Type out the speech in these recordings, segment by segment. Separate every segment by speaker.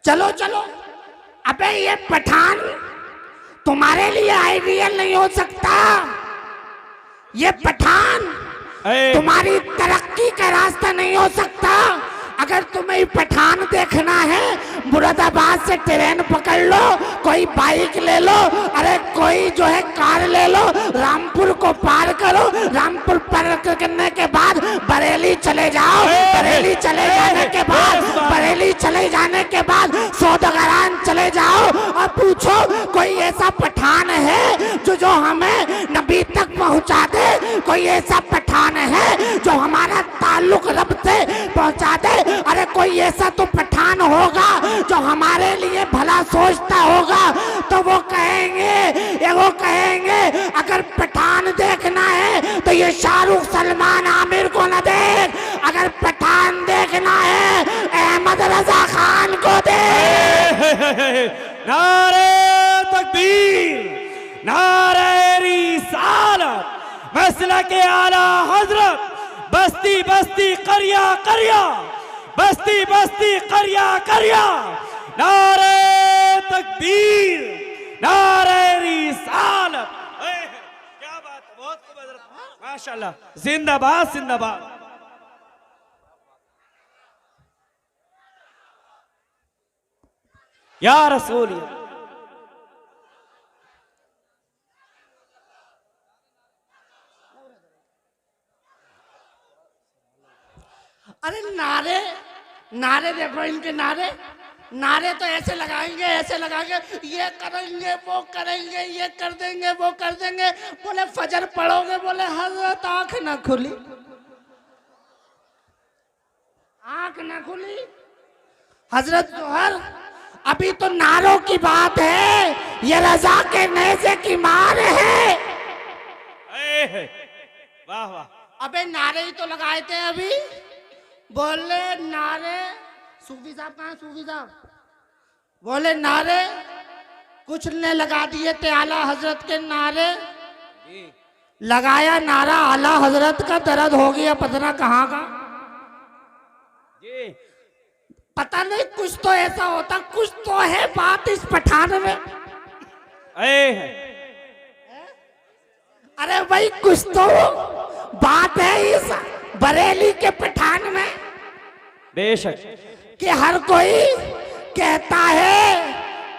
Speaker 1: चलो चलो। अबे ये पठान तुम्हारे लिए आइडियल नहीं हो सकता। ये पठान तुम्हारी तरक्की का रास्ता नहीं हो सकता। अगर तुम्हें पठान देखना है, मुरादाबाद से ट्रेन पकड़ लो, कोई बाइक ले लो, अरे कोई जो है कार ले लो, रामपुर को पार करो, रामपुर पार करने के बाद बरेली चले जाओ, बरेली चले जाने के बाद बरेली चले जाने के बाद सौदागरान चले जाओ और पूछो कोई ऐसा पठान है जो हमें नबी तक पहुंचा दे। कोई ऐसा पठान है जो हमारा ताल्लुक रब से पहुंचा दे। अरे कोई ऐसा तो पठान होगा जो हमारे लिए भला सोचता होगा। तो वो कहेंगे अगर पठान देखना है तो ये शाहरुख सलमान आमिर को न देख, अगर पठान देखना है अहमद रजा खान को देख।
Speaker 2: नारे तकबीर, नारे रिसालत, मसला के आला हजरत, बस्ती बस्ती करिया करिया, बस्ती बस्ती करिया करिया, नारे तकबीर, नारे रिसालत। क्या बात है, बहुत खूब हजरत, माशाल्लाह, जिंदाबाद जिंदाबाद। या रसूल,
Speaker 1: अरे नारे नारे देखो इनके नारे, नारे तो ऐसे लगाएंगे ये करेंगे वो करेंगे, ये कर देंगे वो कर देंगे। बोले फजर पढ़ोगे, बोले हजरत आंख ना खुली, आंख ना खुली। हजरत जोहर अभी तो नारों की बात है, ये रजा के नेज़े की मार है।
Speaker 2: वाह वाह।
Speaker 1: अबे नारे ही तो लगाए थे अभी, बोले नारे। सूफी साहब कहाँ, सूफी साहब बोले नारे कुछ ने लगा दिए थे आला हजरत के नारे। लगाया नारा आला हजरत का, दर्द हो गया पता कहाँ का। पता नहीं कुछ तो ऐसा होता, कुछ तो है बात इस पठान में। अरे भाई कुछ तो बात है इस बरेली के पठान में।
Speaker 2: बेशक
Speaker 1: कि हर कोई कहता है,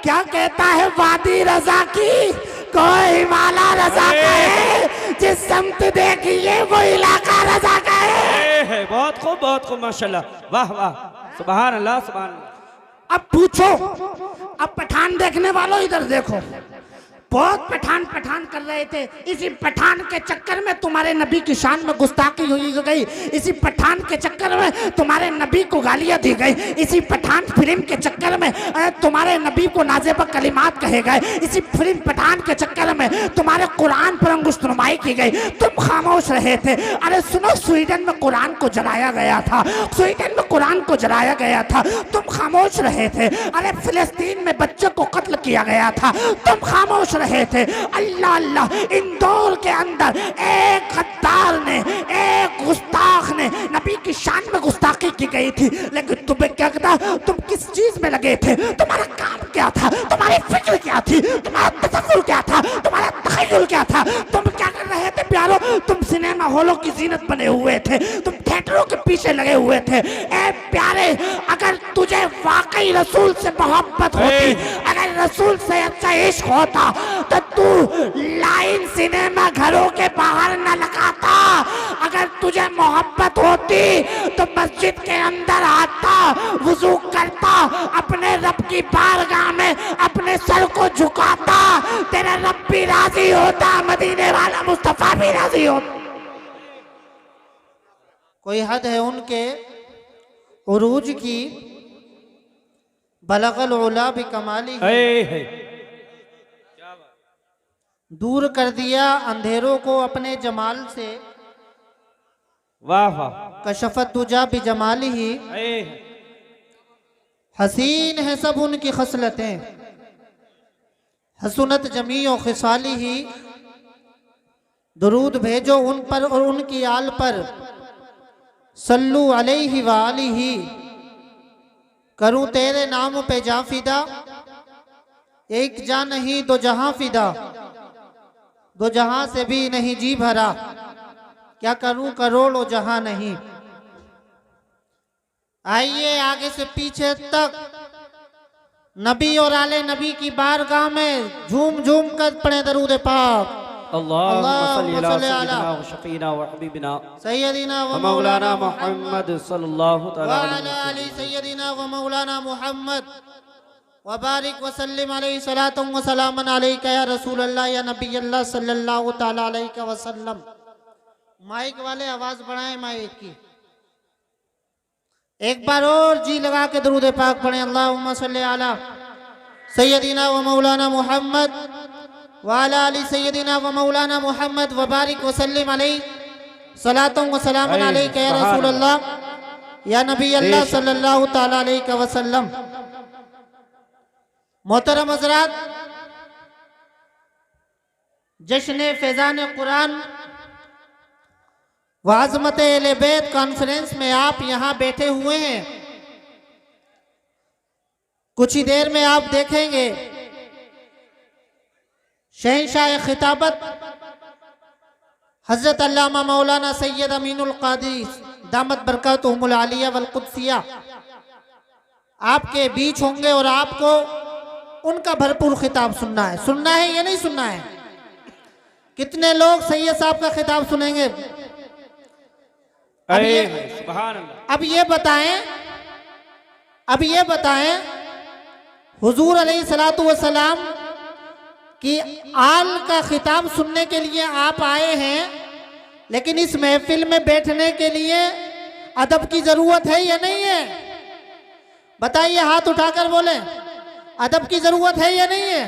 Speaker 1: क्या कहता है, वादी रजा की कोई हिमालय रजा का है, जिस समत देखिए वो इलाका रजा का है।
Speaker 2: बहुत खूब माशाल्लाह, वाह वाह, सुभान अल्लाह सुभान अल्लाह।
Speaker 1: अब पूछो, अब पठान देखने वालों इधर देखो, बहुत पठान कर रहे थे। इसी पठान के चक्कर में तुम्हारे नबी की शान में गुस्ताखी हुई गई, इसी पठान के चक्कर में तुम्हारे नबी को गालियां दी गई, इसी पठान फिल्म के चक्कर में तुम्हारे नबी को नाजेब कलिमात कहे गए, इसी फिल्म पठान के चक्कर में तुम्हारे कुरान पर अंगुष्ठनुमाई की गई। तुम खामोश रहे थे। अरे सुनो, स्वीडन में कुरान को जलाया गया था, स्वीडन में कुरान को जलाया गया था, तुम खामोश रहे थे। अरे फिलिस्तीन में बच्चों को कत्ल किया गया था, तुम खामोश रहे थे। अल्लाह अल्लाह, इंदौर के अंदर एक गद्दार ने, एक गुस्ताख ने नबी की शान में गुस्ताखी की गई थी, लेकिन तुम्हें क्या कहता, तुम किस चीज में लगे थे, तुम्हारा काम क्या था, तुम्हारी फिक्र क्या थी, तुम्हारा तसव्वुर क्या था, तुम्हारा तखय्युल क्या था, तुम क्या कर रहे थे प्यारो। तुम सिनेमा हॉलों की जीनत बने हुए थे, तुम थिएटरों के पीछे लगे हुए थे। ए प्यारे, अगर तुझे वाकई रसूल से मोहब्बत होती, अगर रसूल से अच्छा इश्क होता, तो तू लाइन सिनेमा घरों के बाहर न लगाता। अगर तुझे मोहब्बत होती तो मस्जिद के अंदर आता, वुजू करता, अपने रब की बारगाह में अपने सर को झुकाता, तेरा रब भी राजी होता, मदीने वाला मुस्तफा भी राजी होता। कोई हद है उनके उरूज की, बलगल उला भी कमाली है। दूर कर दिया अंधेरों को अपने जमाल से,
Speaker 2: वाह वाह।
Speaker 1: कशफत तुजा भी जमाली ही, हसीन है सब उनकी खसलतें, हसनत जमी और खिसाली ही। दरूद भेजो उन पर और उनकी आल पर, सल्लू अलैहि व आलिही।
Speaker 3: करूं तेरे नाम पे जा फिदा, एक जा नहीं दो जहां फिदा, दो जहां से भी नहीं जी भरा, क्या करूं करोड़ों जहां नहीं। आइए आगे से पीछे तक नबी और आले नबी की बारगाह में झूम झूम कर पढ़े दरूद पाक।
Speaker 2: अल्लाहुम्मा सल्ली अला सय्यिदिना व शफीना व हबीबिना
Speaker 3: सैयदना व
Speaker 2: मौलाना मुहम्मद सल्लल्लाहु तआला
Speaker 3: अली सैयदना व मौलाना मुहम्मद व बारिक व सल्लिम अलैहि सलातु व सलामन अलैका या रसूल अल्लाह या नबी अल्लाह सल्लल्लाहु तआला अलैहि वसल्लम। माइक वाले आवाज बढ़ाएं माइक की। एक बार और जी लगा के दरूद पाक पढ़ें। अल्लाहुम्मा सल्ली अला सैयदना व मौलाना मुहम्मद व अला अली सैयदना व मौलाना मुहम्मद व बारिक व सल्लिम अलैहि सलातु व सलामन अलैका या रसूल अल्लाह या नबी अल्लाह सल्लल्लाहु तआला अलैहि वसल्लम। मोहतरम हज़रात, जश्न फैज़ान कुरान व अज़मत अहले बैत कॉन्फ्रेंस में आप यहाँ बैठे हुए हैं। कुछ ही देर में आप देखेंगे शहंशाह खिताबत हजरत अल्लामा मौलाना सैयद अमीनुल क़ादी दामत बरकातुहुमुल आलिया वल कुद्सिया आपके बीच होंगे और आपको उनका भरपूर खिताब सुनना है। सुनना है या नहीं सुनना है? कितने लोग सैयद साहब का खिताब सुनेंगे?
Speaker 2: सुभान अल्लाह।
Speaker 3: अब ये बताएं हुजूर अलैहिस्सलातु वस्सलाम की आल का खिताब सुनने के लिए आप आए हैं, लेकिन इस महफिल में बैठने के लिए अदब की जरूरत है या नहीं है? बताइए, हाथ उठाकर बोले, अदब की जरूरत है या नहीं है?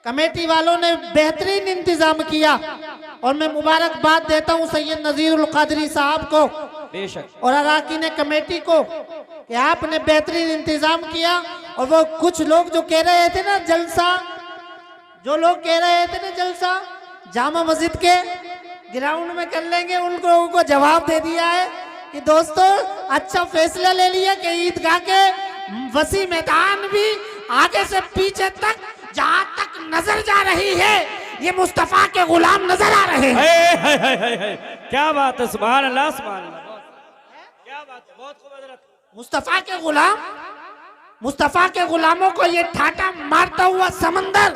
Speaker 3: कमेटी वालों ने बेहतरीन इंतजाम किया और मैं मुबारकबाद देता हूं सैयद नजीरुल कादरी साहब को
Speaker 2: बेशक
Speaker 3: और अराकीन कमेटी को कि आपने बेहतरीन इंतजाम किया। और वो कुछ लोग जो कह रहे थे ना जलसा, जो लोग कह रहे थे ना जलसा जामा मस्जिद के ग्राउंड में कर लेंगे, उन लोगों को जवाब दे दिया है कि दोस्तों अच्छा फैसला ले लिया कि ईदगाह के वसी मैदान भी आगे से पीछे तक जहां तक नजर जा रही है ये मुस्तफा के गुलाम नजर आ रहे हैं।
Speaker 2: क्या बात है, सुभान अल्लाह सुभान अल्लाह, क्या बात है, बहुत खूब हज़रत। मुस्तफा के गुलामों को ये ठाटा मारता हुआ समंदर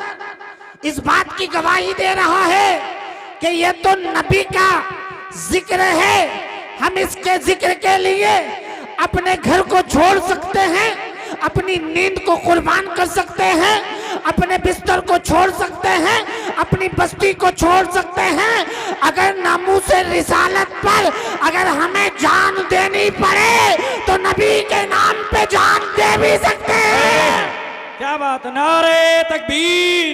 Speaker 1: इस बात की गवाही दे रहा है कि ये तो नबी का जिक्र है। हम इसके जिक्र के लिए अपने घर को छोड़ सकते हैं, अपनी नींद को कुर्बान कर सकते हैं, अपने बिस्तर को छोड़ सकते हैं, अपनी बस्ती को छोड़ सकते हैं। अगर नामूसे रिसालत पर अगर हमें जान देनी पड़े तो नबी के नाम पे जान दे भी सकते हैं।
Speaker 2: क्या बात, नारे तकबीर,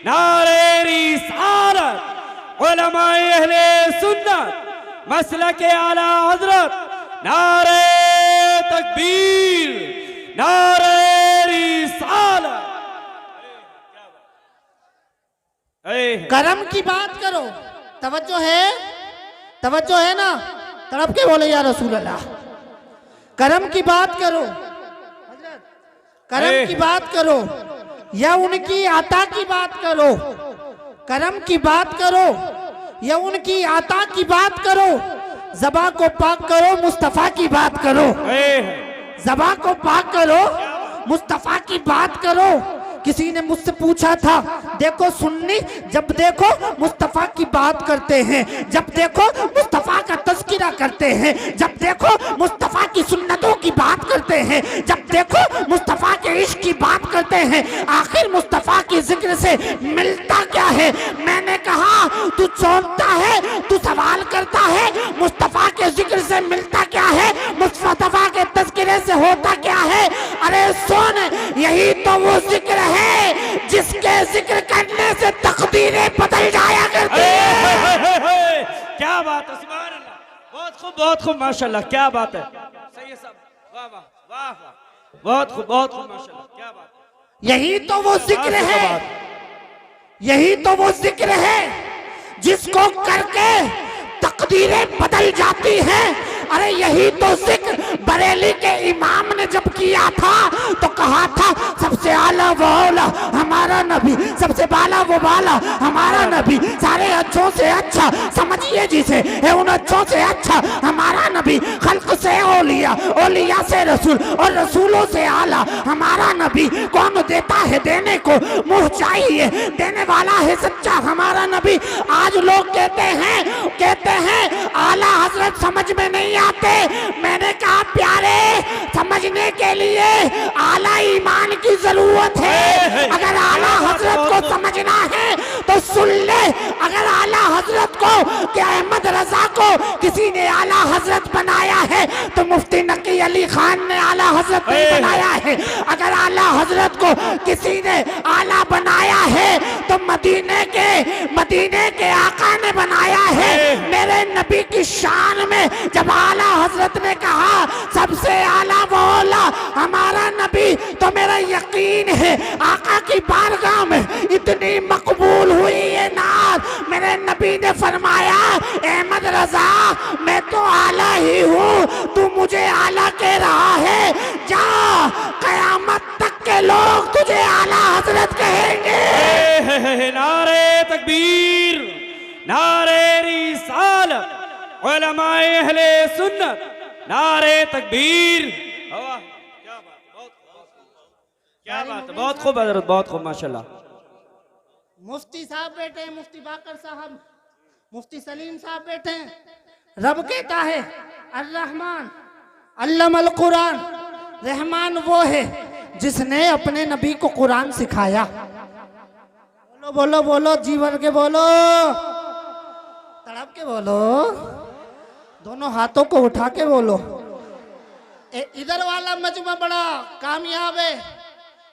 Speaker 2: नारे रिसालत, उलमाए अहले सुन्नत, मसलके आला हजरत, नारे तकबीर, नारे रिसालत।
Speaker 3: करम की बात करो, तवज्जो है ना? तड़प के बोले या रसूल अल्लाह। करम की बात करो, करम की बात करो या उनकी आता की बात करो। करम की बात करो या उनकी आता की बात करो। ज़बान को पाक करो, मुस्तफ़ा की बात करो। ज़बान को पाक करो, मुस्तफ़ा की बात करो। किसी ने मुझसे पूछा था, देखो सुन्नी जब देखो मुस्तफ़ा की बात करते हैं, जब देखो मुस्तफ़ा का तज़किरा करते हैं, जब देखो मुस्तफ़ा की सुन्नतों की बात करते हैं, जब देखो मुस्तफ़ा के इश्क की बात करते हैं, आखिर मुस्तफ़ा के जिक्र से मिलता क्या है? मैंने कहा तू चौंकता है, तू सवाल करता है, मुस्तफ़ा के जिक्र से मिलता क्या है? मुस्तफ़ा के तज़किरे से होता क्या है? अरे सुन, यही तो वो जिक्र है जिसके जिक्र करने से तकदीरें बदल जाया करती है।
Speaker 2: क्या बात है, सुभान अल्लाह, बहुत खूब माशाल्लाह, क्या बात है सैयद साहब, वाह वाह वाह वाह, बहुत खूब माशाल्लाह, क्या बात है।
Speaker 1: यही तो वो जिक्र है, यही तो वो जिक्र है जिसको करके तकदीरें बदल जाती हैं। अरे यही तो जिक्र बरेली के इमाम ने जब किया था तो कहा था सबसे आला वो आला हमारा नबी, सबसे बाला वो बाला हमारा नबी, सारे अच्छों से अच्छा समझिए जिसे है उन अच्छों से अच्छा हमारा नबी, खल्क से ओलिया, ओलिया से रसूल और रसूलों से आला हमारा नबी। कौन देता है देने को मुँह चाहिए, देने वाला है सच्चा हमारा नबी। आज लोग कहते हैं आला हजरत समझ में नहीं आते। मैंने कहा प्यारे, समझने के लिए आला ईमान की जरूरत है। अगर आला हजरत को समझना है तो सुन ले, अगर आला हजरत को कि अहमद रजा को किसी ने आला हजरत बनाया है तो मुफ्ती नकी अली खान ने आला हजरत नहीं बनाया है। अगर आला हजरत को किसी ने आला बनाया है तो मदीने के आका ने बनाया है। मेरे नबी की शान में जब आला हजरत ने कहा सबसे आला वो आला हमारा नबी, तो मेरा यकीन है आका की बारगाह में इतनी मकबूल हुई ये नात। मेरे नबी ने फरमाया अहमद रजा मैं तो आला ही हूँ, तू मुझे आला कह रहा है, जा कयामत तक के लोग तुझे आला हजरत कहेंगे।
Speaker 2: नारे तकबीर, नारे रिसालत, उलमाए अहले सुन्नत, नारे तकबीर। वाह, क्या बात, क्या बात है, बहुत खूब हजरत, बहुत खूब माशाल्लाह।
Speaker 3: मुफ्ती साहब बैठे हैं, मुफ्ती बाकर साहब, मुफ्ती सलीम साहब बैठे हैं। रब कहता है अर्रहमान अल्लमल कुरान, रहमान वो है जिसने अपने नबी को कुरान सिखाया। बोलो बोलो बोलो, जीवन के बोलो, तड़प के बोलो, दोनों हाथों को उठा के बोलो। इधर वाला मजमा बड़ा कामयाब है,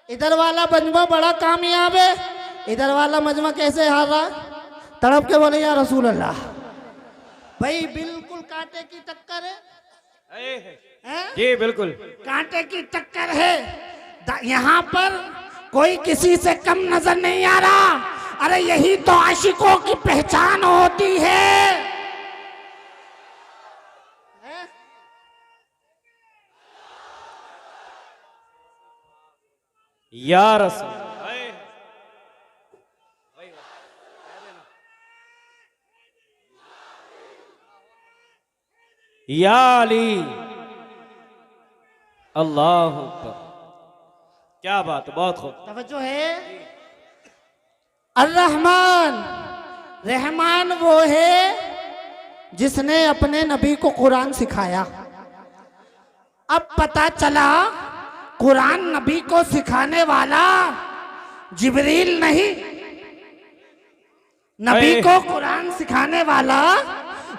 Speaker 3: इधर वाला मजमा बड़ा कामयाब है, इधर वाला मजमा कैसे हार रहा? तड़प के बोले या रसूल अल्लाह। भाई बिल्कुल कांटे की टक्कर है,
Speaker 2: जी बिल्कुल
Speaker 3: कांटे की टक्कर है। यहाँ पर कोई किसी से कम नजर नहीं आ रहा। अरे यही तो आशिकों की पहचान होती है।
Speaker 2: या रसूल, या अली, अल्लाह अकबर। क्या बात, बहुत खूब।
Speaker 3: तवज्जो है। अर्रहमान, रहमान वो है जिसने अपने नबी को कुरान सिखाया। अब पता चला कुरान नबी को सिखाने वाला जिब्रील नहीं, नबी को कुरान सिखाने वाला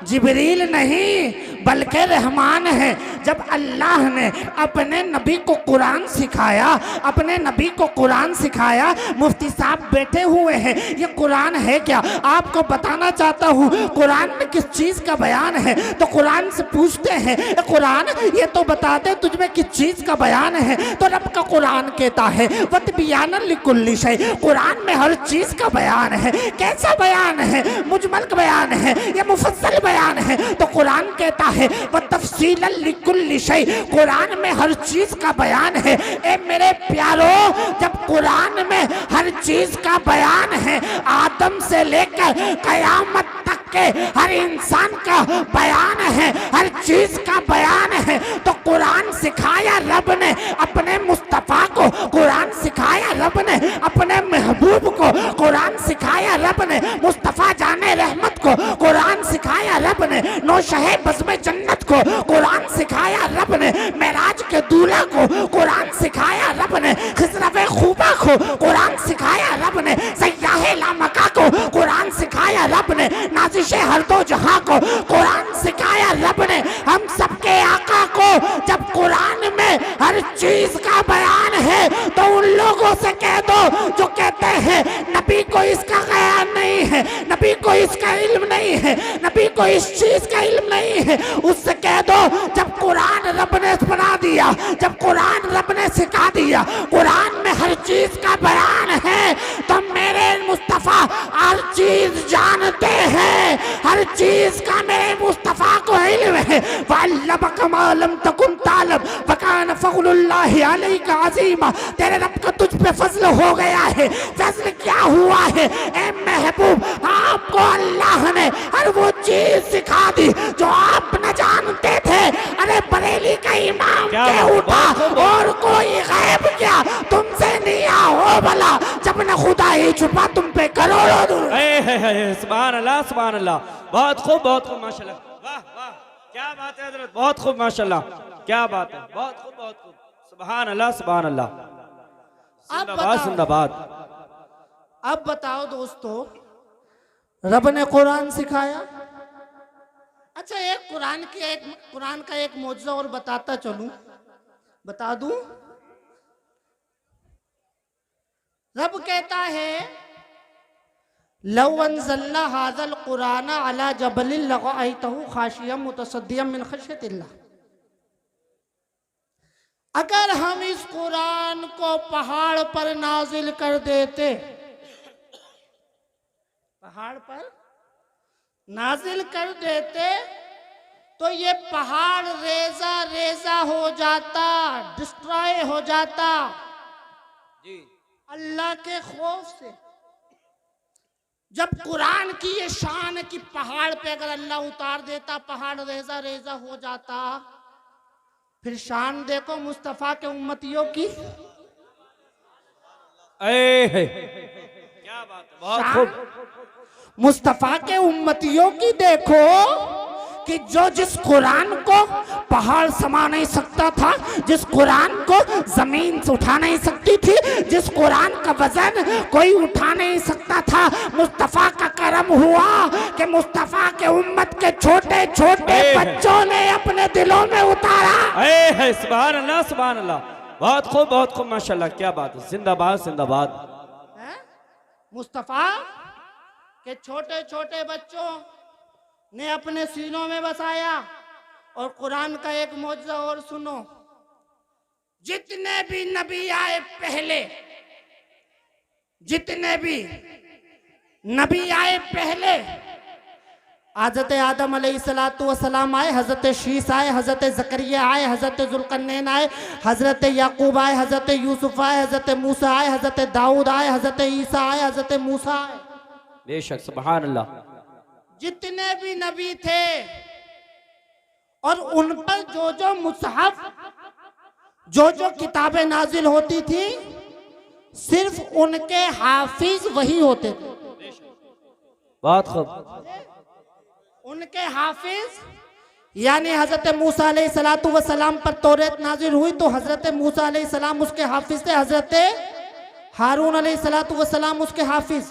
Speaker 3: जिब्रील नहीं बल्कि रहमान है। जब अल्लाह ने अपने नबी को कुरान सिखाया, अपने नबी को कुरान सिखाया, मुफ्ती साहब बैठे हुए हैं, ये कुरान है क्या? आपको बताना चाहता हूँ कुरान में किस चीज़ का बयान है। तो कुरान से पूछते हैं कुरान ये तो बता दे तुझमें किस चीज़ का बयान है। तो रब का कुरान कहता है वतबियानन लिकुल्लि शै, कुरान में हर चीज़ का बयान है। कैसा बयान है? मुजमल का बयान है या मुफस्सल बयान है? तो कुरान कहता है वह तफसीलन लिकुल्लि शै, कुरान में हर चीज का बयान है। ए मेरे प्यारो, जब कुरान में हर चीज का बयान है, आदम से लेकर कयामत तक के हर इंसान का बयान है, हर चीज का बयान है, तो कुरान सिखाया रब ने अपने मुस्तफ़ा को, कुरान सिखाया रब ने अपने महबूब को, कुरान सिखाया रब ने मुस्तफ़ा जाने रहमत को, कुरान सिखाया रब ने नौशहे बज़्म जन्नत को, कुरान सिखाया रब ने मेराज के दूल्हा को, कुरान सिखाया रब ने खिज़रवे खूबा को, कुरान सिखाया रब ने सय्याहे लामका को, कुरान सिखाया रब ने नाज़िशे हर दो जहां को, कुरान सिखाया रब ने हम सबके आका को। जब कुरान में हर चीज का बयान है तो उन लोगों से कह दो जो कहते हैं नबी को इसका ज्ञान नहीं है, नबी को इसका इल्म नहीं है, नबी को इस चीज का इल्म नहीं है, उससे कह दो जब कुरान रब ने बना दिया, जब कुरान रब ने सिखा दिया, कुरान में हर चीज का बयान है, तो मेरे मुस्तफा हर चीज जानते हैं, हर चीज का मेरे मुस्तफा को इल्म है।
Speaker 1: कमा लम तकुन तालब वकान फज़लुल्लाहि अलैका अज़ीमा। तेरे रब का तुझ पे फजल हो गया है। फजल क्या हुआ है ए महबूब, आपको अल्लाह ने हर वो चीज सिखा दी जो आप न जानते थे। अरे बरेली का इमाम के उठा और कोई गैब क्या तुमसे नहीं हो भला, जब न खुदा ही छुपा तुम पे करोड़ों दूर।
Speaker 2: सुभान अल्लाह सुभान अल्लाह, बहुत खूब माशाल्लाह, वाह वाह क्या बात है हजरत, बहुत खूब माशाल्लाह, क्या बात है, बहुत खूब सुभान अल्लाह सुभान अल्लाह, जिंदाबाद जिंदाबाद।
Speaker 3: अब बताओ दोस्तों, रब ने कुरान सिखाया। अच्छा एक कुरान का एक मौजज़ा और बताता चलूं, बता दूं। रब कहता है लौ अनज़लना हाज़ल कुरान अला जबलिन लरअयतहु खाशियम मुतसद्दियम मिन खश्यतिल्लाह। अगर हम इस कुरान को पहाड़ पर नाजिल कर देते, पहाड़ पर नाजिल कर देते तो ये पहाड़ रेजा रेजा हो जाता, डिस्ट्रॉय हो जाता
Speaker 2: जी।
Speaker 3: अल्लाह के खौफ से। जब कुरान की ये शान है कि पहाड़ पे अगर अल्लाह उतार देता पहाड़ रेजा रेजा हो जाता, फिर शान देखो मुस्तफा के उम्मतियों की।
Speaker 2: क्या बात है, बहुत खूब।
Speaker 3: मुस्तफा के उम्मतियों की देखो कि जो जिस कुरान को पहाड़ समा नहीं सकता था, जिस कुरान को जमीन से उठा नहीं सकती थी, जिस कुरान का वजन कोई उठा नहीं सकता था, मुस्तफा का करम हुआ कि मुस्तफा के उम्मत के छोटे छोटे बच्चों ने अपने दिलों में उतारा।
Speaker 2: सुभान अल्लाह सुभान अल्लाह, बहुत खूब माशाल्लाह, क्या बात है, जिंदाबाद जिंदाबाद।
Speaker 3: मुस्तफा के छोटे छोटे बच्चों ने अपने सीनों में बसाया। और कुरान का एक मौजज़ा और सुनो, जितने भी नबी आए पहले, जितने भी नबी आए पहले, हज़रत आदम अलैहिस्सलातु वस्सलाम आए, हज़रत शीस आए, हज़रत ज़करिया आए, हज़रत ज़ुल्करनैन आए, हज़रत याकूब आए, हज़रत यूसुफ आए, हज़रत मूसा आए, हज़रत दाऊद आए, हज़रत ईसा आए, हज़रत मूसा आए।
Speaker 2: बेशक सुभान अल्लाह।
Speaker 3: जितने भी नबी थे और उन पर जो जो मुसहफ, जो जो किताबें नाजिल होती थी, सिर्फ उनके हाफिज वही होते थे।
Speaker 2: बहुत खूब।
Speaker 3: उनके हाफिज यानी हजरत मूसा अलैहिस्सलातु वस्सलाम पर तौरात नाजिल हुई तो हजरत मूसा अलैहिस्सलाम उसके हाफिज थे, हजरत हारून अलैहिस्सलातु वस्सलाम उसके हाफिज।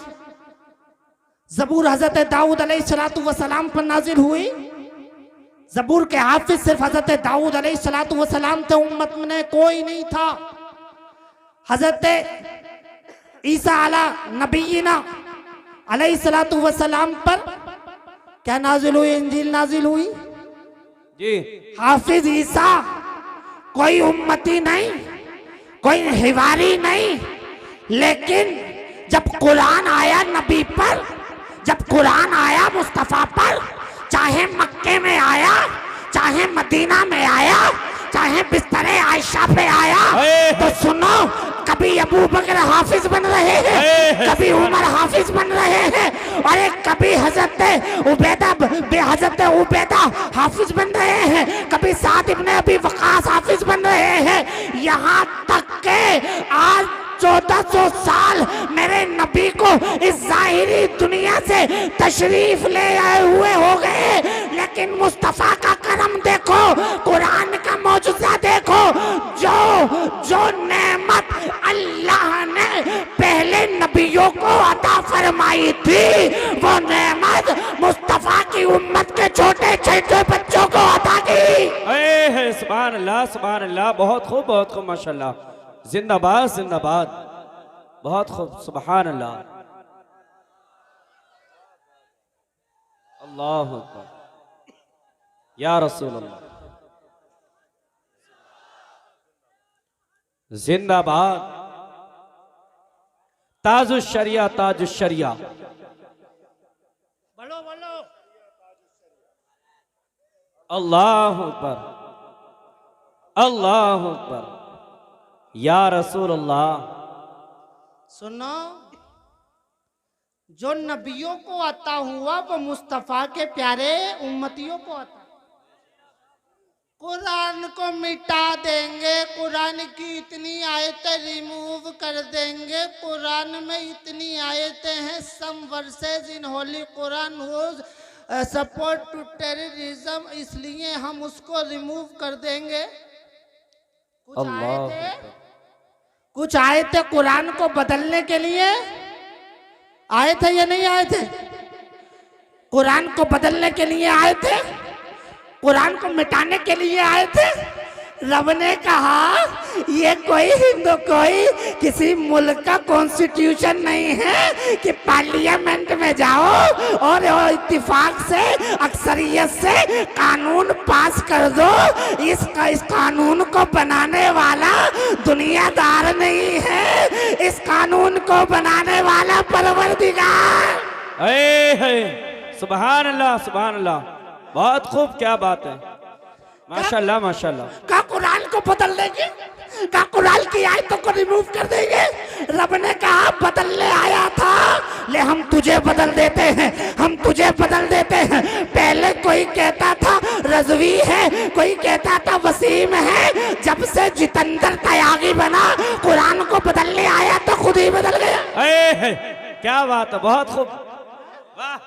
Speaker 3: ज़बूर हजरत दाऊद अलैहिस्सलातु वस्सलाम पर नाजिल हुई, ज़बूर के हाफिज सिर्फ हजरत दाऊद अलैहिस्सलातु वस्सलाम थे, उम्मत में कोई नहीं था। हजरत ईसा अला नबीना अलैहिस्सलातु वस्सलाम पर क्या नाजिल हुई? इंजील नाजिल हुई
Speaker 2: जी।
Speaker 3: हाफिज ईसा कोई उम्मती नहीं, कोई हिवारी नहीं, लेकिन जब कुरान आया नबी पर, जब कुरान आया मुस्तफा पर, चाहे मक्के में आया, चाहे मदीना में आया, चाहे बिस्तरे आयशा पे आया, तो सुनो, कभी अबू बकर हाफिज बन रहे हैं, कभी उमर हाफिज बन रहे हैं, और कभी हजरत उबैदा हाफिज बन रहे हैं, कभी साद इब्ने अबी वक़ास हाफिज बन रहे हैं। यहाँ तक के आज 1400 साल मेरे नबी को इस जाहिरी दुनिया से तशरीफ ले आए हुए हो गए, लेकिन मुस्तफा का करम देखो, कुरान का मौजूदा देखो, जो जो नेमत अल्लाह ने पहले नबियों को अता फरमाई थी, वो नेमत मुस्तफा की उम्मत के छोटे छोटे बच्चों को अता की।
Speaker 2: सुभान अल्लाह, बहुत खूब माशाल्लाह, जिंदाबाद जिंदाबाद, बहुत खूब, सुभान अल्लाह। अल्लाह अकबर, या रसूल अल्लाह, जिंदाबाद। ताजुश शरिया, ताजुश शरिया,
Speaker 3: बोलो बोलो।
Speaker 2: अल्लाह अकबर, अल्लाह अकबर। या रसूल अल्लाह।
Speaker 3: सुनो, जो नबियों को अता हुआ वो मुस्तफा के प्यारे उम्मतियों को अता। कुरान को मिटा देंगे, कुरान की इतनी आयतें रिमूव कर देंगे। कुरान में इतनी आयतें हैं, some verses in holy Quran was support to terrorism, इसलिए हम उसको रिमूव कर देंगे। कुछ आए थे कुरान को बदलने के लिए, आए थे या नहीं आए थे? कुरान को बदलने के लिए आए थे, कुरान को मिटाने के लिए आए थे। रब ने कहा ये कोई किसी मुल्क का कॉन्स्टिट्यूशन नहीं है कि पार्लियामेंट में जाओ और इत्तेफाक से अक्सरियत से कानून पास कर दो। इस कानून को बनाने वाला दुनियादार नहीं है, इस कानून को बनाने वाला परवरदिगार।
Speaker 2: सुभान अल्लाह, सुभान अल्लाह, बहुत खूब, क्या बात है, माशाल्लाह माशाल्लाह।
Speaker 3: का कुरान को बदल देंगे, का कुरान की आयतों को रिमूव कर देंगे। रब ने कहा बदलने आया था, ले हम तुझे बदल देते हैं, हम तुझे बदल देते हैं। पहले कोई कहता था रज़वी है, कोई कहता था वसीम है। जब से जितेंद्र त्यागी बना, कुरान को बदलने आया तो खुद ही बदल गया।
Speaker 2: क्या बात है, बहुत खूब, वाह,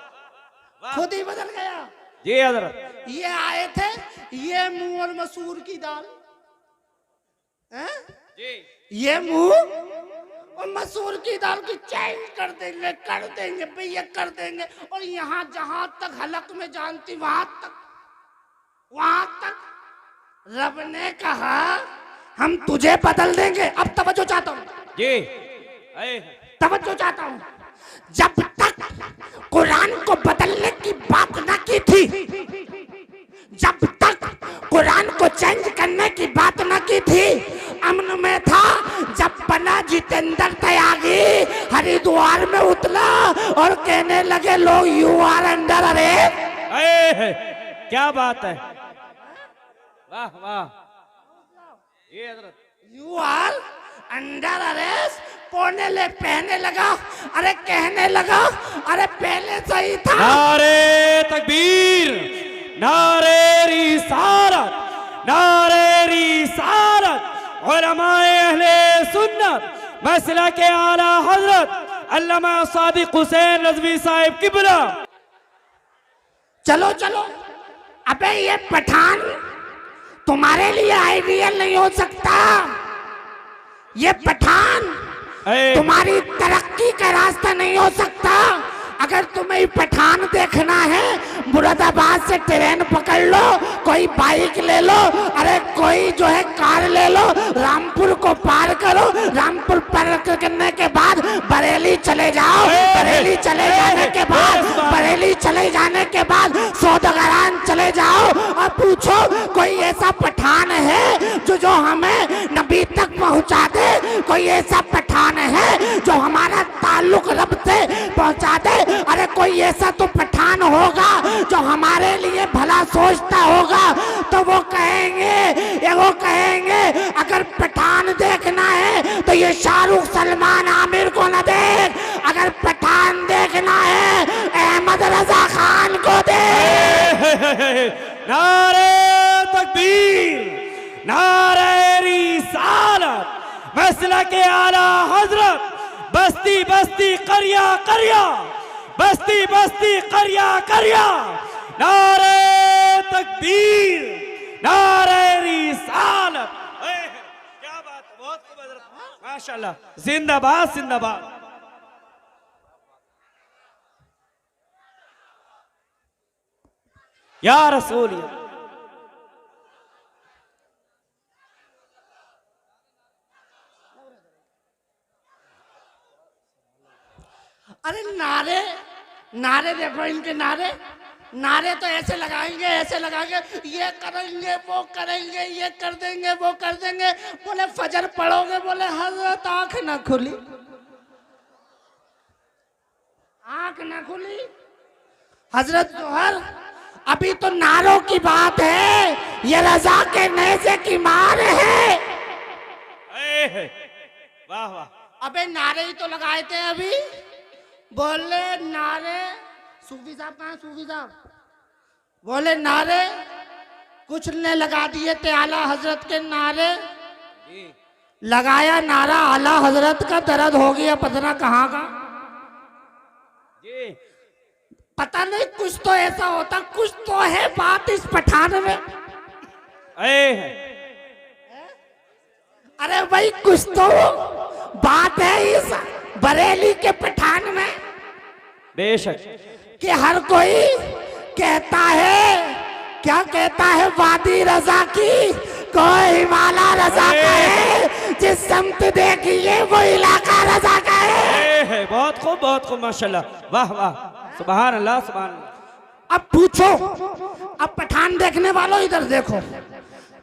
Speaker 3: खुद ही बदल गया।
Speaker 2: जी हजरत।
Speaker 3: ये आए थे, ये मुंह और मसूर की दाल है? ये मुंह और मसूर की दाल की चेंज कर देंगे भैया, कर देंगे। और यहाँ जहां तक हलक में जानती वहां तक रब ने कहा हम तुझे बदल देंगे। अब तवज्जो चाहता हूँ
Speaker 2: जी,
Speaker 3: तवज्जो चाहता हूँ। जब तक कुरान को बदलने की बात न की थी, जब तक कुरान को चेंज करने की बात न की थी, अमन में था। जब बना जितेंद्र त्यागी, हरिद्वार में उतरा और कहने लगे लोग यू आर अंडर अरेस्ट।
Speaker 2: क्या बात है, वाह वाह, ये हजरत,
Speaker 3: यू आर अंडर अरेस्ट। पहने लगा, अरे कहने लगा, अरे पहले सही था।
Speaker 2: नारे तकबीर, नारे रिसालत, नारे रिसालत। उलमाए अहले सुन्नत मसलक के आला हजरत अल्लामा सादिक हुसैन रज़वी साहिब किबला।
Speaker 3: चलो चलो, अबे ये पठान तुम्हारे लिए आइडियल नहीं हो सकता। ये पठान तुम्हारी तरक्की का रास्ता नहीं हो सकता। अगर तुम्हें पठान देखना है, मुरादाबाद से ट्रेन पकड़ लो, कोई बाइक ले लो, अरे कोई जो है कार ले लो, रामपुर को पार करो। रामपुर पार करने के बाद बरेली चले जाओ। बरेली चले जाने के बाद, बरेली चले जाने के बाद सौदागरान चले जाओ और पूछो कोई ऐसा पठान है जो हमें नबी तक पहुंचा दे। कोई ऐसा पठान है जो हमारा ताल्लुक रब से पहुंचा दे। अरे कोई ऐसा तो पठान होगा जो हमारे लिए भला सोचता होगा। तो वो कहेंगे अगर पठान देखना है तो ये शाहरुख, सलमान, आमिर को न देख। अगर पठान देखना है अहमद रजा खान को देख।
Speaker 2: नारे तकबीर, नारे रिसालत, मसलक के आला हजरत, बस्ती बस्ती करिया करिया, बस्ती बस्ती करिया करिया। नारे तकबीर, नारे रिसालत। क्या बात, बहुत खूब हजरत, माशाल्लाह, जिंदाबाद जिंदाबाद। या रसूल,
Speaker 3: अरे नारे देखो इनके नारे तो ऐसे लगाएंगे, ये करेंगे, वो करेंगे, ये कर देंगे, वो कर देंगे। बोले फजर पढ़ोगे, बोले हजरत आंख ना खुली, हजरत जोहर
Speaker 1: अभी तो नारों की बात है, ये रजा के नेज़े की मार है।
Speaker 2: वाह वाह।
Speaker 1: अबे नारे ही तो लगाए थे अभी, बोले नारे। सूफी साहब कहाँ? सूफी साहब बोले नारे कुछ ने लगा दिए थे आला हजरत के नारे। लगाया नारा आला हजरत का, दर्द हो गया पता कहाँ का।
Speaker 2: जी
Speaker 1: पता नहीं, कुछ तो ऐसा होता, कुछ तो है बात इस पठान में। अरे भाई कुछ तो बात है इस बरेली के पठान में।
Speaker 2: बेशक
Speaker 1: कि हर कोई कहता है, क्या कहता है, वादी रजा की कोई माला रजा का है, जिस समत देखिए वो इलाका रजा का है।
Speaker 2: बहुत खूब, बहुत खूब, माशाल्लाह, वाह वाह, सुभान अल्लाह, सुभान अल्लाह।
Speaker 1: अब पूछो, अब पठान देखने वालों इधर देखो,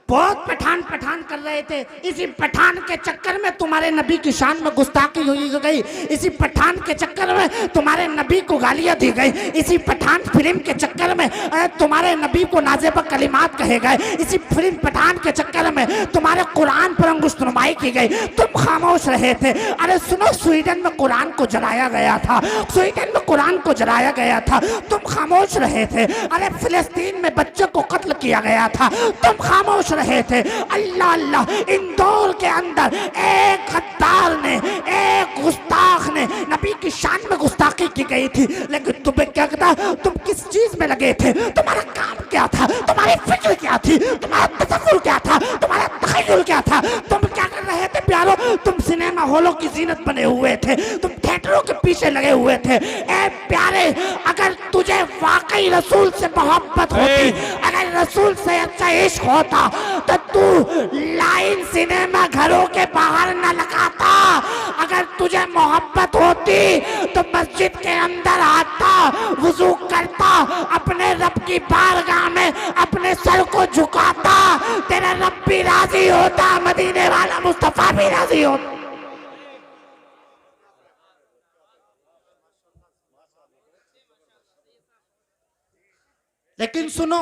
Speaker 1: बहुत पठान पठान कर रहे थे। इसी पठान के चक्कर में तुम्हारे नबी की शान में गुस्ताखी हुई गई, इसी पठान के चक्कर में तुम्हारे नबी को गालियां दी गई, इसी पठान फिल्म के चक्कर में तुम्हारे नबी को नाजेब कलिमात कहे गए, इसी फिल्म पठान के चक्कर में तुम्हारे कुरान पर अंगुष्ठनुमाई की गई। तुम खामोश रहे थे। अरे सुनो, स्वीडन में कुरान को जलाया गया था, स्वीडन में कुरान को जलाया गया था, तुम खामोश रहे थे। अरे फिलिस्तीन में बच्चों को कत्ल किया गया था, तुम खामोश रहे थे। अल्लाह अल्लाह, इंदौर के अंदर एक गद्दार ने, एक गुस्ताख ने नबी की शान में गुस्ताखी की गई थी, लेकिन तुम्हें क्या कहता, तुम किस चीज में लगे थे? तुम्हारा काम क्या था? तुम्हारी फिक्र क्या थी? तुम्हारा तसव्वुर क्या था? तुम्हारा तखय्युल क्या था? तुम क्या कर रहे थे प्यारो? तुम सिनेमा हॉलों की जीनत बने हुए थे, तुम थिएटरों के पीछे लगे हुए थे। ए प्यारे, अगर तुझे वाकई रसूल से मोहब्बत होती, अगर रसूल से अच्छा इश्क होता, तो तू लाइन सिनेमा घरों के बाहर न लगाता। अगर तुझे मोहब्बत होती तो मस्जिद के अंदर आता, वुजू करता, अपने रब की बारगाह में अपने सर को झुकाता, तेरा रब भी राजी होता, मदीने वाला मुस्तफा भी राजी होता। लेकिन सुनो,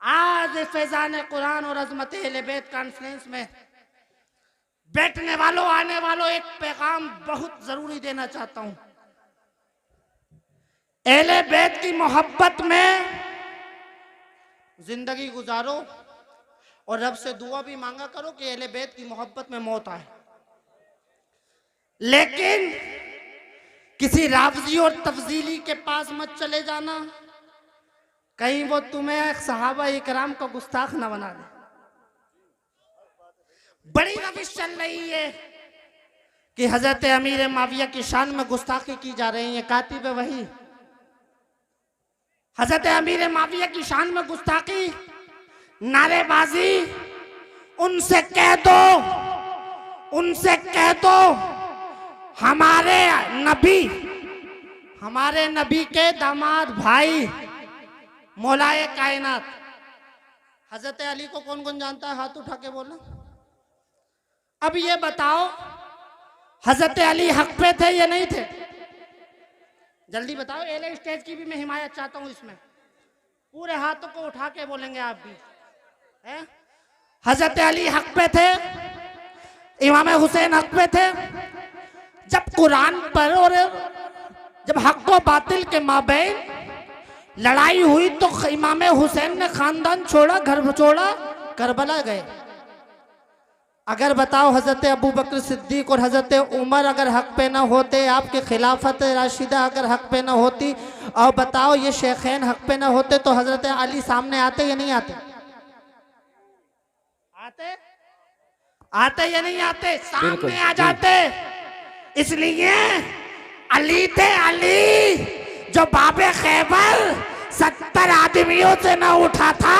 Speaker 1: आज फैजान कुरान और अजमत अहले बैत कॉन्फ्रेंस में बैठने वालों, आने वालों, एक पैगाम बहुत जरूरी देना चाहता हूं। अहले बैत की मोहब्बत में जिंदगी गुजारो और रब से दुआ भी मांगा करो कि अहले बैत की मोहब्बत में मौत आए। लेकिन किसी राफजी और तफजीली के पास मत चले जाना, कहीं वो तुम्हें सहाबा इकराम को गुस्ताख न बना दे। बड़ी रविश चल रही है कि हजरत अमीर माविया की शान में गुस्ताखी की जा रही है। कातिब वही हजरत अमीर माविया की शान में गुस्ताखी, नारेबाजी, उनसे कह दो, उनसे कह दो हमारे नबी के दामाद भाई मौलाए कायनात हजरत अली को कौन कौन जानता है? हाथ उठा के बोलना। अब ये बताओ, हजरत अली हक पे थे या नहीं थे? जल्दी बताओ। एले स्टेज की भी मैं हिमायत चाहता हूं इसमें। पूरे हाथों को उठा के बोलेंगे आप भी। है? हजरत अली हक पे थे, इमाम हुसैन हक पे थे। जब कुरान पर और जब हक व बातिल के माबैन लड़ाई हुई तो इमाम हुसैन ने खानदान छोड़ा, घर छोड़ा, करबला गए। अगर बताओ हजरत अबू बकर सिद्दीक और हजरत उमर अगर हक पे ना होते, आपके खिलाफत राशिदा अगर हक पे ना होती, और बताओ ये शेखैन हक पे ना होते, तो हजरत अली सामने आते या नहीं आते? आते? आते या नहीं आते? सामने आ जाते। इसलिए अली थे, अली जो बाबे खैबर 70 आदमियों से न उठा था।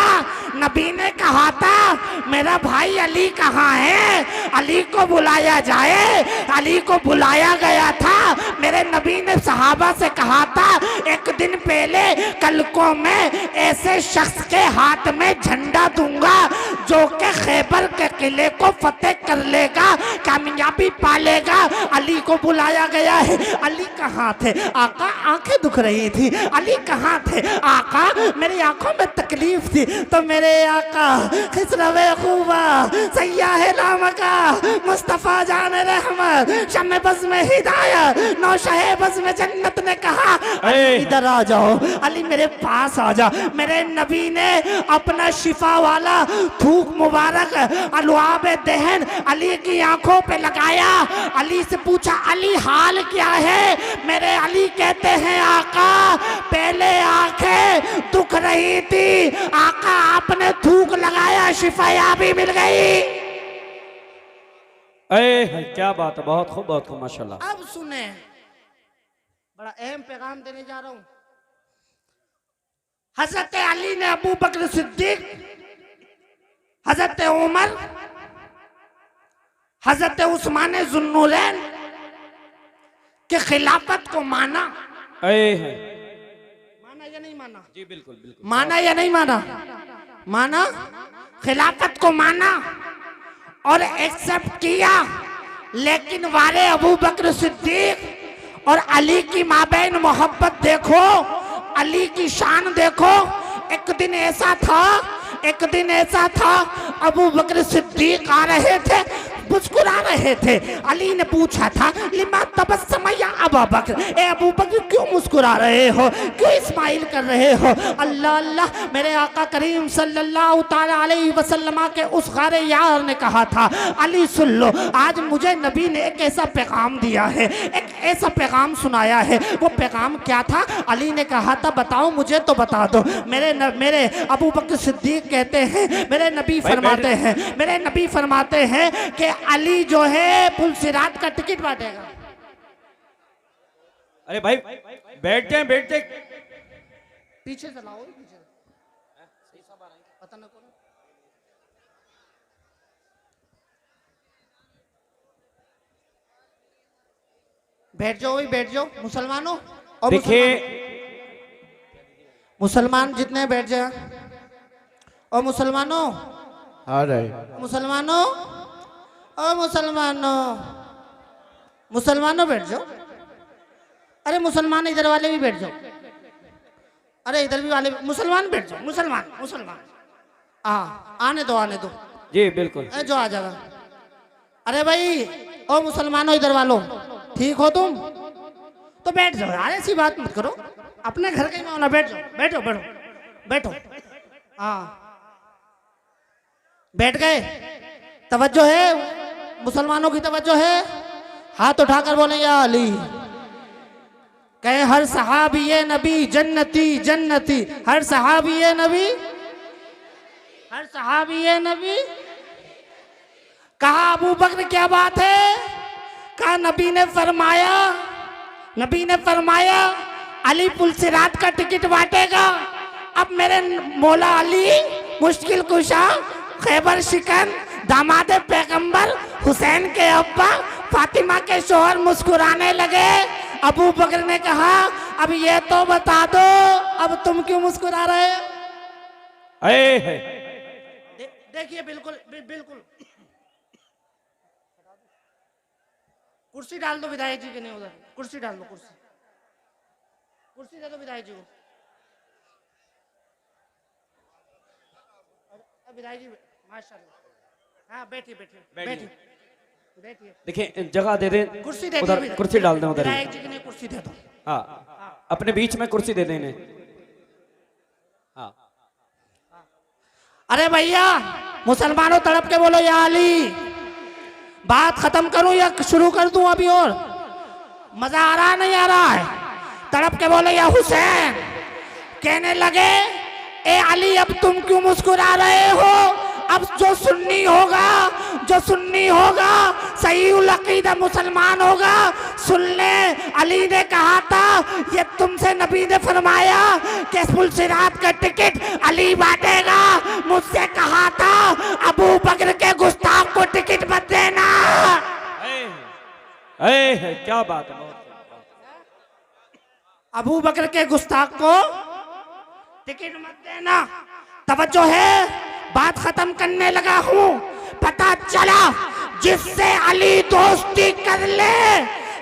Speaker 1: नबी ने कहा था मेरा भाई अली कहाँ है, अली को बुलाया जाए। अली को बुलाया गया था। मेरे नबी ने सहाबा से कहा था एक दिन पहले कल को मैं ऐसे शख्स के हाथ में झंडा दूंगा जो कि खैबर के किले को फतेह कर लेगा, कामयाबी पालेगा, अली को बुलाया गया है। अली कहाँ थे आका? आंखें दुख रही थी। अली कहाँ थे आका? मेरी आंखों में तकलीफ थी। तो मेरे आका खिसरवे खूबा सैयाह लामका मुस्तफ़ा जान रहमत शम्मे बज़ में हिदायत नौशहे बज़ में जन्नत ने कहा इधर आ जाओ, अली मेरे पास आ जा। मेरे नबी ने अपना शिफा वाला थूक मुबारक अलवाब दहन अली की आंखों पे लगाया। अली से पूछा अली हाल क्या है? मेरे अली कहते हैं आका पहले आंखें दुख रही थी, आका आपने थूक लगाया शिफायाबी मिल गई।
Speaker 2: क्या बात है, बहुत खूब बहुत खूब माशाल्लाह।
Speaker 1: अब सुने, बड़ा अहम पैगाम देने जा रहा हूं। हजरत अली ने अबू बकर सिद्दीक, हजरत उमर, हजरत उस्मान जुन्नूरैन के खिलाफत को माना। माना या नहीं माना?
Speaker 2: जी बिल्कुल बिल्कुल।
Speaker 1: माना या नहीं माना? माना, खिलाफत को माना और एक्सेप्ट किया। लेकिन वारे अबू बकर सिद्दीक और अली की माबैन मोहब्बत देखो, अली की शान देखो। एक दिन ऐसा था अबू बकर सिद्दीक आ रहे थे, मुस्कुरा रहे थे। अली ने पूछा था लिमा तबस्सम या अबू बकर, ए अबू बकर क्यों मुस्कुरा रहे हो, क्यों इस्माइल कर रहे हो? अल्लाह अल्लाह, मेरे आका करीम सल्लल्लाहु ताला अलैहि वसल्लम के उस गारे यार ने कहा था अली सुन लो, आज मुझे नबी ने एक ऐसा पैगाम दिया है, एक ऐसा पैगाम सुनाया है। वो पैगाम क्या था? अली ने कहा था बताओ मुझे तो बता दो। मेरे अबू बकर सिद्दीक कहते हैं मेरे नबी फरमाते हैं कि अली जो है पुल सिरात का टिकट बांटेगा।
Speaker 2: अरे भाई बैठ जाए
Speaker 1: पीछे से लाओ, पीछे पता ना करो। बैठ जाओ मुसलमानों। और
Speaker 2: देखिए
Speaker 1: मुसलमान जितने बैठ जाए। और मुसलमानों
Speaker 2: आ रहे
Speaker 1: मुसलमानों बैठ जाओ। अरे मुसलमान इधर वाले भी बैठ जाओ। अरे इधर भी वाले मुसलमान बैठ जाओ। मुसलमान आने दो
Speaker 2: जी बिल्कुल।
Speaker 1: जो आ जाएगा। अरे भाई ओ मुसलमानों इधर वालों, ठीक हो तुम तो बैठ जाओ यार, ऐसी बात मत करो। अपने घर का ही मामला, बैठो। बैठ गए? तवज्जो है मुसलमानों की, तवज्जो है। हाथ उठाकर बोले या अली। कहे हर सहाबी ये नबी जन्नती, हर सहाबी ये नबी। कहा अबू बकर क्या बात है? कहा नबी ने फरमाया अली पुल सिरात का टिकट बांटेगा। अब मेरे मौला अली मुश्किल कुशा खैबर शिकन दामाद पैगंबर हुसैन के अब्बा फातिमा के शोहर मुस्कुराने लगे। अबू बकर ने कहा अब ये तो बता दो अब तुम क्यों मुस्कुरा रहे हो? देखिए बिल्कुल कुर्सी डाल दो विधायक जी के, नहीं उधर कुर्सी डाल दो, कुर्सी दे दो विधायक जी को। विधायक जी माशाल्लाह, हाँ बैठिए।
Speaker 2: देखिए जगह दे दे,
Speaker 1: कुर्सी दे
Speaker 2: उधर कुर्सी डाल दें उधर।
Speaker 1: विधायक जी के लिए कुर्सी दे दो।
Speaker 2: हाँ अपने बीच में कुर्सी दे देने। हाँ
Speaker 1: अरे भैया मुसलमानों तड़प के बोलो या अली। बात खत्म करूं या शुरू कर दूं अभी? और मजा आ रहा नहीं आ रहा है? तड़प के बोले या हुसैन। कहने लगे ए अली अब तुम क्यों मुस्कुरा रहे हो? अब जो सुन्नी होगा सही उल अकीदा मुसलमान होगा। सुन ले, अली ने कहा था ये तुमसे नबी ने फरमाया कि पुल सिरात का टिकट अली बांटेगा। मुझसे कहा था अबू बकर के गुस्ताख को टिकट मत देना।
Speaker 2: क्या बात है,
Speaker 1: अबू बकर के गुस्ताख को टिकट मत देना। तवज्जो है, बात खत्म करने लगा हूँ। पता चला जिससे अली दोस्ती कर ले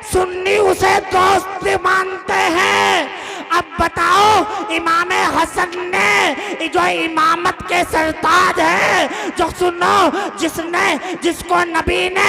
Speaker 1: सुन्नी उसे दोस्त मानते हैं। अब बताओ इमाम हसन ने जो इमामत के सरताज है, जो सुनो जिसको नबी ने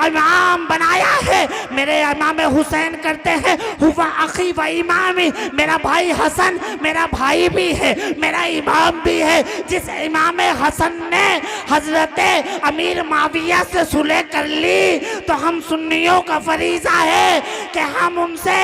Speaker 1: इमाम बनाया है, मेरे इमाम हुसैन करते हैं हुआ अखी व इमामी, मेरा भाई हसन मेरा भाई भी है, मेरा इमाम भी है। जिस इमाम हसन ने हजरत अमीर माविया से सुलह कर ली तो हम सुन्नियों का फरीजा है कि हम उनसे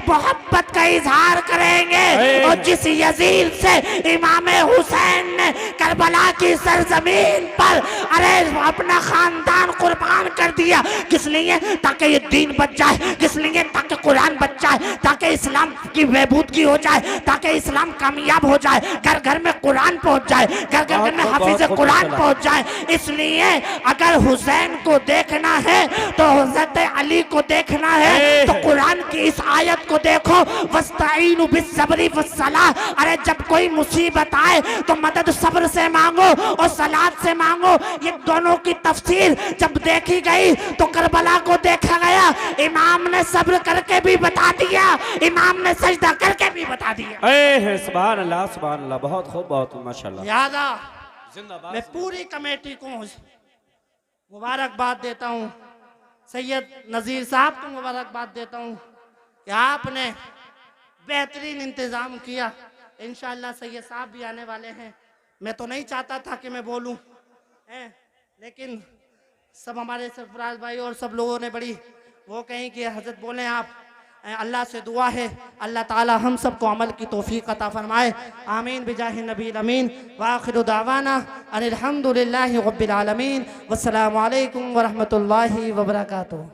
Speaker 1: मोहब्बत का इजहार करेंगे। और जिस यजीद से इमाम हुसैन ने करबला की सरजमीन पर अरे अपना खानदान कुर्बान कर दिया, किस लिए? ताकि ये दीन बच जाए, किस लिए? ताकि कुरान बच जाए, ताकि इस्लाम की बहबूदगी हो जाए, ताकि इस्लाम कामयाब हो जाए, घर घर में कुरान पहुंच जाए, घर घर में हाफिज कुरान पहुंच जाए। इसलिए अगर हुसैन को देखना है तो हजरत अली को देखना है तो कुरान की इस आयत को देखो, वस्ताईनु बिस्सब्री वस्सलाह। अरे जब कोई मुसीबत आए तो मदद सब्र से मांगो और सलात से मांगो। ये दोनों की तफसीर जब देखी गई तो करबला को देखा गया, इमाम ने सब्र करके भी बता दिया, इमाम ने सजदा करके भी बता दिया।
Speaker 2: सुभान अल्लाह, बहुत खूब, बहुत माशाल्लाह।
Speaker 3: लिहाजा
Speaker 2: जिंदाबाद।
Speaker 3: मैं पूरी कमेटी को मुबारकबाद देता हूँ, सैयद नज़ीर साहब को मुबारकबाद देता हूँ कि आपने बेहतरीन इंतज़ाम किया। इंशाअल्लाह सैयद साहब भी आने वाले हैं। मैं तो नहीं चाहता था कि मैं बोलूं, लेकिन सब हमारे सरफराज भाई और सब लोगों ने बड़ी वो कहीं कि हजरत बोले आप। अल्लाह से दुआ है अल्लाह ताला हम सबको अमल की तौफीक अता फरमाए। आमीन बिजाहि नबी अमीन। व आखिरु दावाना अनिल हम्दुलिल्लाहि रब्बिल आलमीन। वस्सलामु अलैकुम व रहमतुल्लाहि व बरकातुहू।